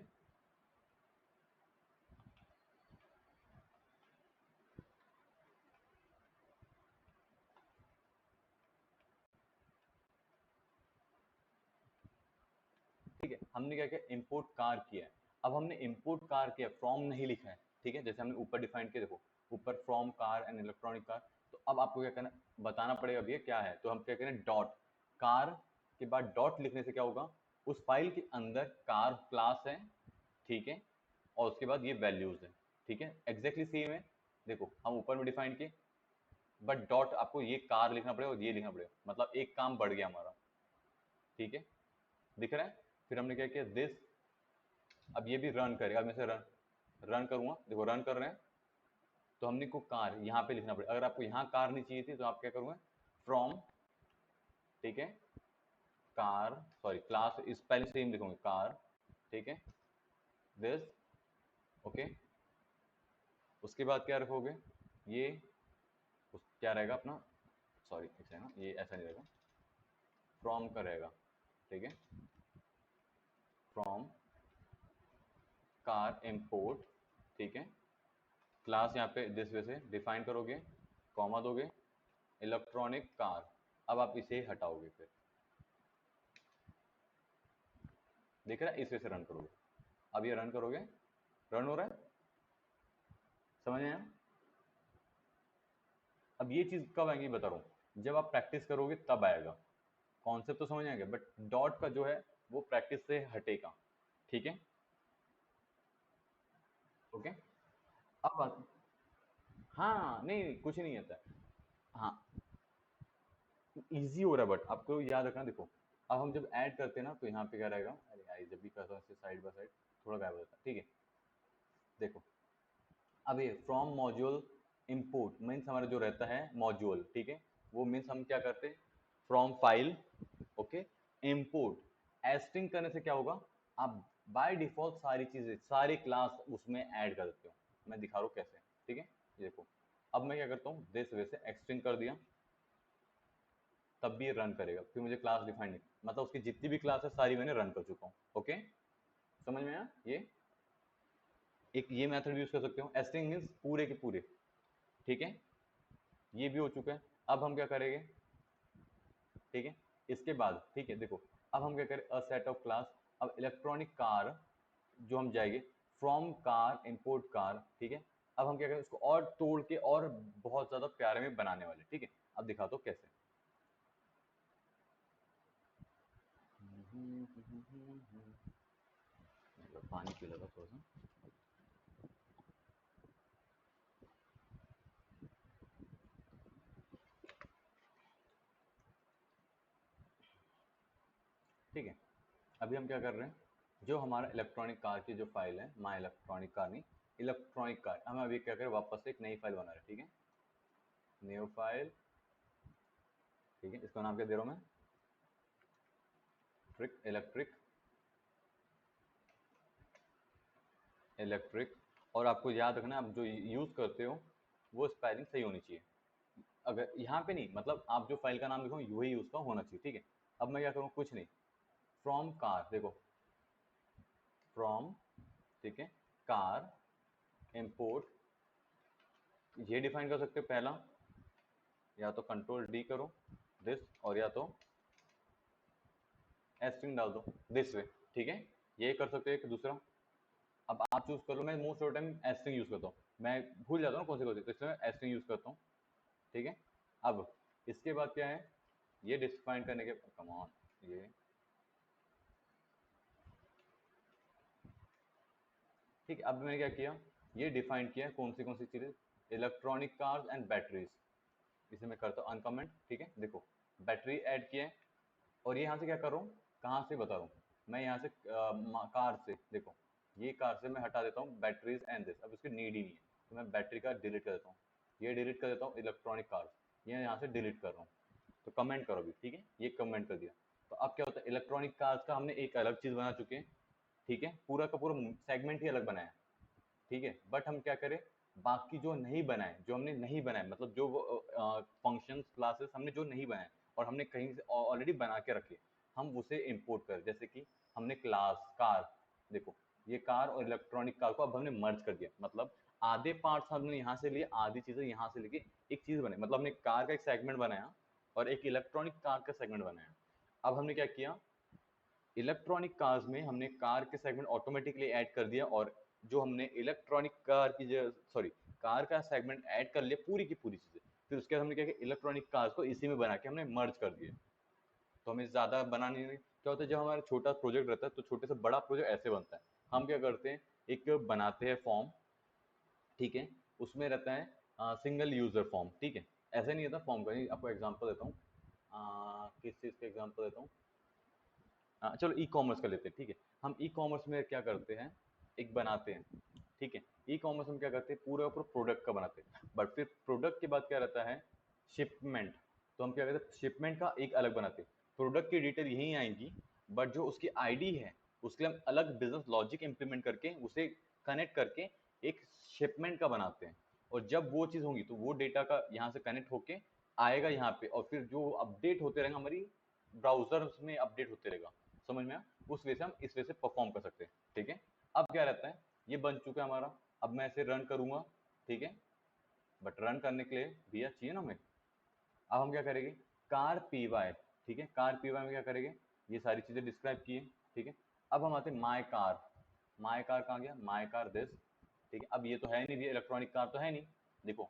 ठीक है, हमने क्या किया, इम्पोर्ट कार किया है। अब हमने इम्पोर्ट कार किया, फ्रॉम नहीं लिखा है, ठीक है, जैसे हमने ऊपर डिफाइन किया, देखो ऊपर from car and electronic car. तो अब आपको क्या करना, बताना पड़ेगा अब ये क्या है, तो हम क्या करें, डॉट कार के बाद डॉट लिखने से क्या होगा, उस फाइल के अंदर कार क्लास है, ठीक है, और उसके बाद ये वैल्यूज है, ठीक है, एग्जैक्टली सेम है। देखो हम ऊपर में डिफाइन किए, बट डॉट आपको ये कार लिखना पड़ेगा और ये लिखना पड़ेगा, मतलब एक काम बढ़ गया हमारा, ठीक है, दिख रहा है। फिर हमने क्या किया, दिस, अब ये भी रन करेगा, अब मैं से रन रन करूंगा, देखो रन कर रहे हैं, तो हमने को कार यहाँ पे लिखना पड़ेगा। अगर आपको यहाँ कार नहीं चाहिए थी तो आप क्या करोगे, फ्रॉम, ठीक है, कार, सॉरी क्लास इस पहले सेम लिखोगे कार, ठीक है, दिस, ओके, उसके बाद क्या रखोगे, ये क्या रहेगा अपना, सॉरी एक सेकंड, ये ऐसा नहीं रहेगा, फ्रॉम का रहेगा, ठीक है, फ्रॉम कार इम्पोर्ट, ठीक है, क्लास यहाँ पे दिस वे से डिफाइन करोगे, कॉमा दोगे, इलेक्ट्रॉनिक कार। अब आप इसे हटाओगे, फिर देख रहा है, इस वे से रन करोगे, अब ये रन करोगे, रन हो रहा है, समझ में आया। अब ये चीज कब आएगी बता रहा हूँ, जब आप प्रैक्टिस करोगे तब आएगा, कॉन्सेप्ट तो समझ आएगा, बट डॉट का जो है वो प्रैक्टिस से हटेगा, ठीक है, ओके। अब हाँ नहीं कुछ नहीं आता, हाँ इजी हो रहा है, बट आपको याद रखना, देखो अब हम जब ऐड करते हैं ना, तो यहाँ पे क्या रहेगा, अरे यार जब भी करता हूँ ऐसे साइड बाय साइड थोड़ा गायब हो जाता है, ठीक है, देखो अब ये फ्रॉम मॉड्यूल इम्पोर्ट मीन्स हमारा जो रहता है मॉड्यूल, ठीक है, वो मीन्स हम क्या करते हैं, फ्रॉम फाइल, ओके, इम्पोर्ट एस्टिंग करने से क्या होगा, आप बाय डिफॉल्ट सारी चीजें सारी क्लास उसमें ऐड कर देते हो। मैं दिखा रहा हूँ कैसे, ठीक है, ये देखो अब मैं क्या करता हूँ, दिस वे से एक्सटिंग कर दिया, तब भी ये रन करेगा, फिर मुझे क्लास डिफाइन नहीं, मतलब उसकी जितनी भी क्लास है सारी मैंने रन कर चुका हूँ, ओके, समझ में आया। ये एक ये मेथड यूज कर सकते हो, एस्टिंग मीन्स पूरे के पूरे, ठीक है, ये भी हो चुका है। अब हम क्या करेंगे, ठीक है, इसके बाद ठीक है, देखो अब हम क्या करें, अ सेट ऑफ क्लास, अब इलेक्ट्रॉनिक कार जो हम जाएंगे, फ्रॉम कार इंपोर्ट कार, ठीक है, अब हम क्या करें, उसको और तोड़ के और बहुत ज्यादा प्यारे में बनाने वाले, ठीक है, अब दिखाता हूँ कैसे। पानी पी लगा थोड़ा सा, ठीक है, अभी हम क्या कर रहे हैं, जो हमारा इलेक्ट्रॉनिक कार की जो फाइल है, माई इलेक्ट्रॉनिक कार नहीं, इलेक्ट्रॉनिक कार, हम अभी क्या करें, वापस से एक नई फाइल बना रहे हैं, ठीक है, न्यू फाइल, ठीक है, इसका नाम क्या दे रहा हूँ मैं, ट्रिक इलेक्ट्रिक, इलेक्ट्रिक, और आपको याद रखना आप जो यूज करते हो वो स्पेलिंग सही होनी चाहिए, अगर यहाँ पे नहीं, मतलब आप जो फाइल का नाम लिखो वही यूज का होना चाहिए, ठीक है। अब मैं क्या करूँ, कुछ नहीं, फ्रॉम कार, देखो फ्रॉम, ठीक है, कार इंपोर्ट, ये डिफाइन कर सकते हो पहला, या तो कंट्रोल डी करो दिस, और या तो एस्ट्रिंग डाल दो दिस वे, ठीक है, ये कर सकते हो एक दूसरा। अब आप चूज कर लो, मैं मोस्ट ऑफ टाइम एस्ट्रिंग यूज करता हूँ, मैं भूल जाता हूँ कौन सी तो इसलिए मैं एस्ट्रिंग यूज करता हूँ, ठीक है। अब इसके बाद क्या है, ये डिफाइन करने के, कम ऑन, ये ठीक है। अब मैंने क्या किया, ये डिफाइन किया कौन सी चीजें, इलेक्ट्रॉनिक कार्स एंड बैटरीज। इसे मैं करता हूँ अनकमेंट, ठीक है। देखो बैटरी ऐड किया है, और ये यहाँ से क्या कर रहा हूँ, कहाँ से बता रहा हूँ मैं, यहाँ से कार से, देखो ये कार से मैं हटा देता हूँ बैटरीज एंड दिस, अब इसकी नीड ही नहीं है, तो मैं बैटरी का डिलीट कर देता हूँ, ये डिलीट कर देता हूँ, इलेक्ट्रॉनिक कार्स ये यहाँ से डिलीट कर रहा हूँ। तो कमेंट करो अभी, ठीक है, ये कमेंट कर दिया। तो अब क्या होता है, इलेक्ट्रॉनिक कार्स का हमने एक अलग चीज बना चुके हैं, ठीक है, पूरा का पूरा सेगमेंट ही अलग बनाया, ठीक है। बट हम क्या करें, बाकी जो नहीं बनाए, जो हमने नहीं बनाए, मतलब जो फंक्शंस क्लासेस हमने जो नहीं बनाए और हमने कहीं से ऑलरेडी बना के रखे, हम उसे इंपोर्ट करें। जैसे कि हमने क्लास कार, देखो ये कार और इलेक्ट्रॉनिक कार को अब हमने मर्ज कर दिया, मतलब आधे पार्ट्स हमने यहाँ से लिए, आधी चीजें यहाँ से लेके एक चीज बने, मतलब हमने कार का एक सेगमेंट बनाया और एक इलेक्ट्रॉनिक कार का सेगमेंट बनाया। अब हमने क्या किया, इलेक्ट्रॉनिक कार्स में हमने कार के सेगमेंट ऑटोमेटिकली ऐड कर दिया, और जो हमने इलेक्ट्रॉनिक कार की जो सॉरी कार का सेगमेंट ऐड कर लिया पूरी की पूरी चीजें, फिर उसके बाद हमने क्या किया, इलेक्ट्रॉनिक कार्स को इसी में बना के हमने मर्ज कर दिया। तो हमें ज्यादा बनाने नहीं, क्या होता है जब हमारा छोटा प्रोजेक्ट रहता है तो छोटे से बड़ा प्रोजेक्ट ऐसे बनता है। हम क्या करते हैं, एक बनाते हैं फॉर्म, ठीक है, उसमें रहता है सिंगल यूजर फॉर्म, ठीक है, ऐसे नहीं रहता फॉर्म का। आपको एग्जांपल देता हूँ, किस चीज का एग्जांपल देता हूँ, चलो ई कॉमर्स का लेते हैं, ठीक है। हम ई कॉमर्स में क्या करते हैं, एक बनाते हैं, ठीक है। ई कॉमर्स में क्या करते हैं, पूरा पूरा प्रोडक्ट का बनाते हैं, बट फिर प्रोडक्ट के बाद क्या रहता है, शिपमेंट। तो हम क्या करते हैं, शिपमेंट का एक अलग बनाते हैं, प्रोडक्ट की डिटेल यहीं आएंगी, बट जो उसकी आईडी है उसके लिए हम अलग बिजनेस लॉजिक इंप्लीमेंट करके उसे कनेक्ट करके एक शिपमेंट का बनाते हैं। और जब वो चीज़ होगी तो वो डेटा का यहाँ से कनेक्ट होके आएगा यहाँ पे, और फिर जो अपडेट होते रहेंगे हमारी ब्राउजर में अपडेट होते रहेगा, समझ में आया? उस वे से हम इस वे से परफॉर्म कर सकते हैं, ठीक है। अब क्या रहता है, ये बन चुका है हमारा, अब मैं इसे रन करूंगा, ठीक है। बट रन करने के लिए भैया चाहिए ना हमें, अब हम क्या करेंगे, कार पी वाई, ठीक है, कार पी वाई में क्या करेंगे, ये सारी चीजें डिस्क्राइब की है, ठीक है। अब हम आते हैं माई कार, माई कार कहाँ गया, माई कार दिस, ठीक है। अब ये तो है नहीं भैया, इलेक्ट्रॉनिक कार तो है नहीं, देखो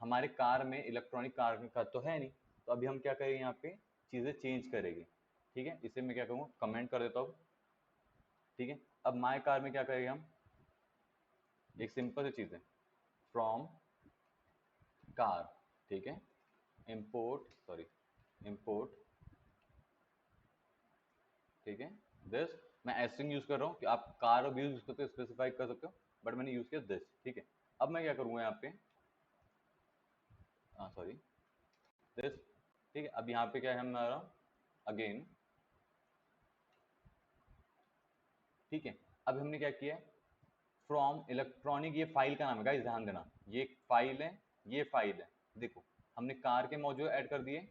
हमारे कार में इलेक्ट्रॉनिक कार का तो है नहीं, तो अभी हम क्या करेंगे, यहाँ पे चीजें चेंज करेंगे, ठीक है। इसे मैं क्या करूँगा, कमेंट कर देता हूँ, ठीक है। अब माई कार में क्या करेंगे हम, एक सिंपल सी चीज है, फ्रॉम कार, ठीक है, इंपोर्ट सॉरी इंपोर्ट, ठीक है, दिस। मैं एस्ट्रिंग यूज कर रहा हूँ कि आप कार भी यूज करते हो, स्पेसिफाई कर सकते हो, बट मैंने यूज किया दिस, ठीक है। अब मैं क्या करूँगा यहाँ पे, सॉरी दिस, ठीक है। अब यहाँ पे क्या है हमारा, अगेन, ठीक है। अब हमने क्या किया, फ्रॉम इलेक्ट्रॉनिक, ये फाइल का नाम है गाइस, ध्यान देना, ये एक फाइल है, ये फाइल है, देखो हमने कार के मॉड्यूल ऐड कर दिए,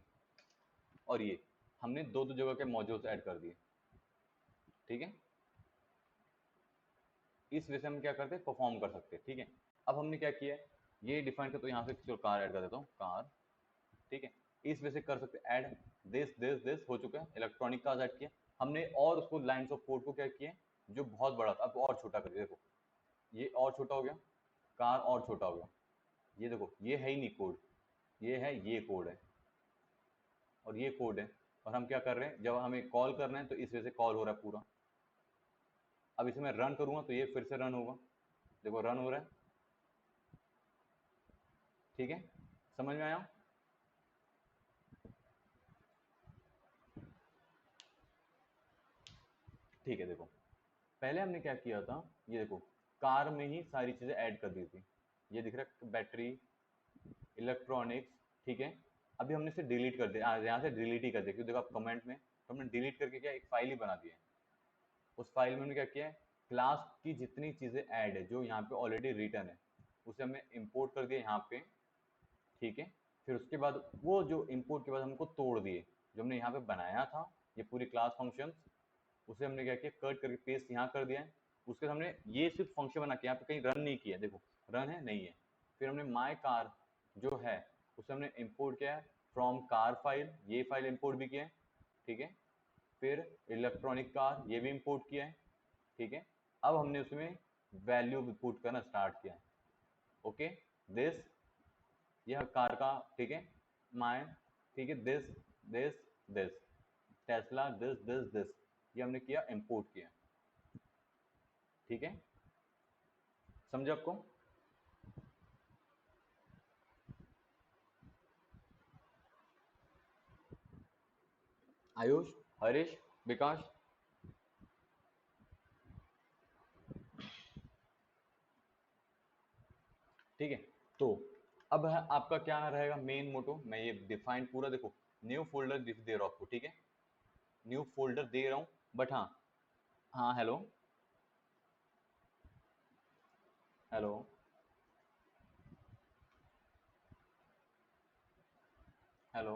और ये हमने दो दो जगह के मॉड्यूल्स ऐड कर दिए, ठीक है। इस वजह से हम क्या करते हैं, परफॉर्म कर सकते हैं, ठीक है। अब हमने क्या किया है, ये डिफाइन कर, तो यहाँ से चलो कार ऐड कर देता हूँ, कार, ठीक है। इस वजह से कर सकते हैं ऐड, दिस हो चुका है, इलेक्ट्रॉनिक कार्स ऐड किया हमने, और उसको लाइन्स ऑफ कोड को क्या किया, जो बहुत बड़ा था अब और छोटा कर दिया, देखो ये और छोटा हो गया, कार और छोटा हो गया, ये देखो ये है ही नहीं कोड, ये है, ये कोड है, और ये कोड है, और हम क्या कर रहे हैं, जब हमें कॉल करना है तो इस वजह से कॉल हो रहा है पूरा। अब इसे मैं रन करूंगा तो ये फिर से रन होगा, देखो रन हो रहा है, ठीक है, समझ में आया? ठीक है, देखो पहले हमने क्या किया था, ये देखो कार में ही सारी चीजें ऐड कर दी थी, ये दिख रहा है बैटरी, इलेक्ट्रॉनिक्स, ठीक है। अभी हमने इसे डिलीट कर दिया, यहाँ से डिलीट ही कर दिया, क्योंकि देखो आप कमेंट में तो हमने डिलीट करके क्या एक फाइल ही बना दी है। उस फाइल में हमने क्या किया है, क्लास की जितनी चीजें ऐड है जो यहाँ पे ऑलरेडी रिटर्न है, उसे हमने इंपोर्ट कर दिया यहाँ पे, ठीक है। फिर उसके बाद वो जो इंपोर्ट के बाद हमको तोड़ दिए, जो हमने यहाँ पे बनाया था, ये पूरी क्लास फंक्शन, उसे हमने क्या किया, कट करके पेस्ट यहाँ कर दिया है। उसके बाद हमने ये सिर्फ फंक्शन बना के यहाँ पे कहीं रन नहीं किया, देखो रन है नहीं है। फिर हमने माई कार जो है उसे हमने इंपोर्ट किया है फ्रॉम कार फाइल, ये फाइल इंपोर्ट भी किया है, ठीक है। फिर इलेक्ट्रॉनिक कार ये भी इंपोर्ट किया है, ठीक है। अब हमने उसमें वैल्यू पुट करना स्टार्ट किया है, ओके, दिस, यह कार का, ठीक है, माय, ठीक है, this this this, Tesla this this this, ये हमने किया, इंपोर्ट किया। ठीक है, समझे आपको? आयुष, हरीश, विकास, ठीक है। तो अब है आपका क्या रहेगा मेन मोटो, मैं ये डिफाइन पूरा देखो, न्यू फोल्डर दे रहा हूँ आपको, ठीक है, न्यू फोल्डर दे रहा हूँ, बट हाँ, हाँ हेलो, हेलो, हेलो,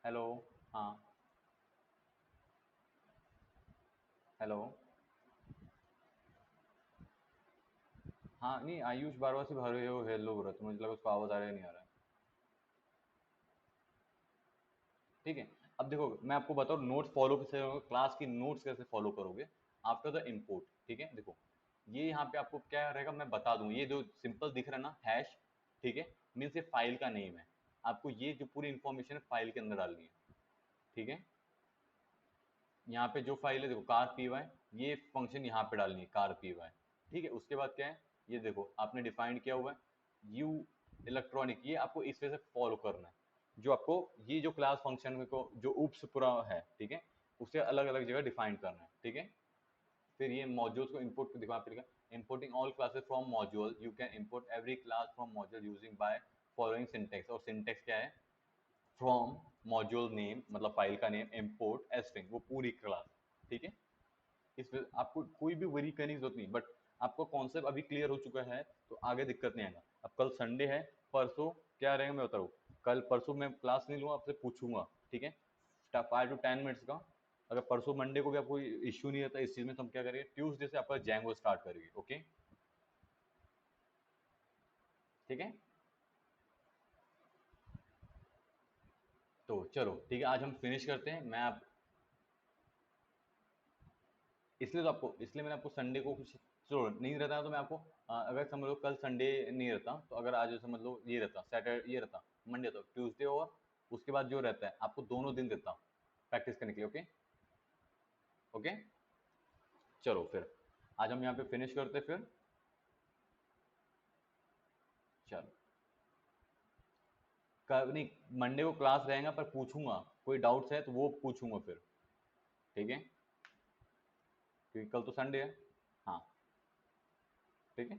हेलो, हाँ, हेलो, हाँ नहीं, आयुष बार बार सिर्फ हेलो हेलो बोल रहा है, तो मुझे लगा उसको आवाज आ रहा है, नहीं आ रहा है। ठीक है, अब देखो मैं आपको बताऊँ नोट्स फॉलो कैसे करोगे, क्लास की नोट्स कैसे फॉलो करोगे आफ्टर द इम्पोर्ट। ठीक है, देखो ये यहाँ पे आपको क्या रहेगा मैं बता दूं, ये जो सिंपल दिख रहा है ना हैश, ठीक है, मीन्स ये फाइल का नेम है, आपको ये जो पूरी इंफॉर्मेशन है फाइल के अंदर डालनी है। ठीक है, यहाँ पे जो फाइल है देखो कार पी वाई, ये फंक्शन यहाँ पे डालनी है कार पी वाई। ठीक है, उसके बाद क्या है, ये देखो आपने डिफाइन किया हुआ है यू इलेक्ट्रॉनिक, ये आपको इस वजह से फॉलो करना है, जो आपको ये जो क्लास फंक्शन को जो उप्स पूरा है, ठीक है, उसे अलग अलग जगह डिफाइन करना है। ठीक है, फिर ये मॉड्यूल्स को इंपोर्ट दिखा पे लिखा, importing all classes from module, you can import every class from module using by following syntax, और सिंटेक्स क्या है, फ्रॉम मॉड्यूल नेम मतलब फाइल का नेम, इंपोर्ट एस्ट्रिंग वो पूरी क्लास। ठीक है, इस आपको कोई भी वरी करने की जरूरत नहीं, बट आपको कॉन्सेप्ट अभी क्लियर हो चुका है तो आगे दिक्कत नहीं आएगा। अब कल संडे है, परसों क्या रहेगा मैं बताऊँ, कल परसों मैं क्लास नहीं लूँगा, आपसे पूछूंगा, ठीक है, 5 to 10 मिनट्स का। अगर परसों मंडे को भी आपको इश्यू नहीं रहता इस चीज़ में, तो हम क्या करेंगे ट्यूसडे से आपका जैंगो स्टार्ट करेंगे। ओके, ठीक है, तो चलो ठीक है, आज हम फिनिश करते हैं। मैं आप इसलिए तो आपको, इसलिए मैंने आपको संडे को कुछ, चलो नहीं रहता तो मैं आपको अगर समझ लो कल संडे नहीं रहता, तो अगर आज समझ लो ये रहता सैटरडे, ये रहता मंडे, तो ट्यूसडे और उसके बाद जो रहता है आपको दोनों दिन देता प्रैक्टिस करने के लिए। ओके, ओके, चलो फिर आज हम यहाँ पे फिनिश करते फिर। चलो कल नहीं, मंडे को क्लास रहेगा पर पूछूंगा, कोई डाउट्स है तो वो पूछूंगा फिर। ठीक है, क्योंकि कल तो संडे है। हाँ, ठीक है।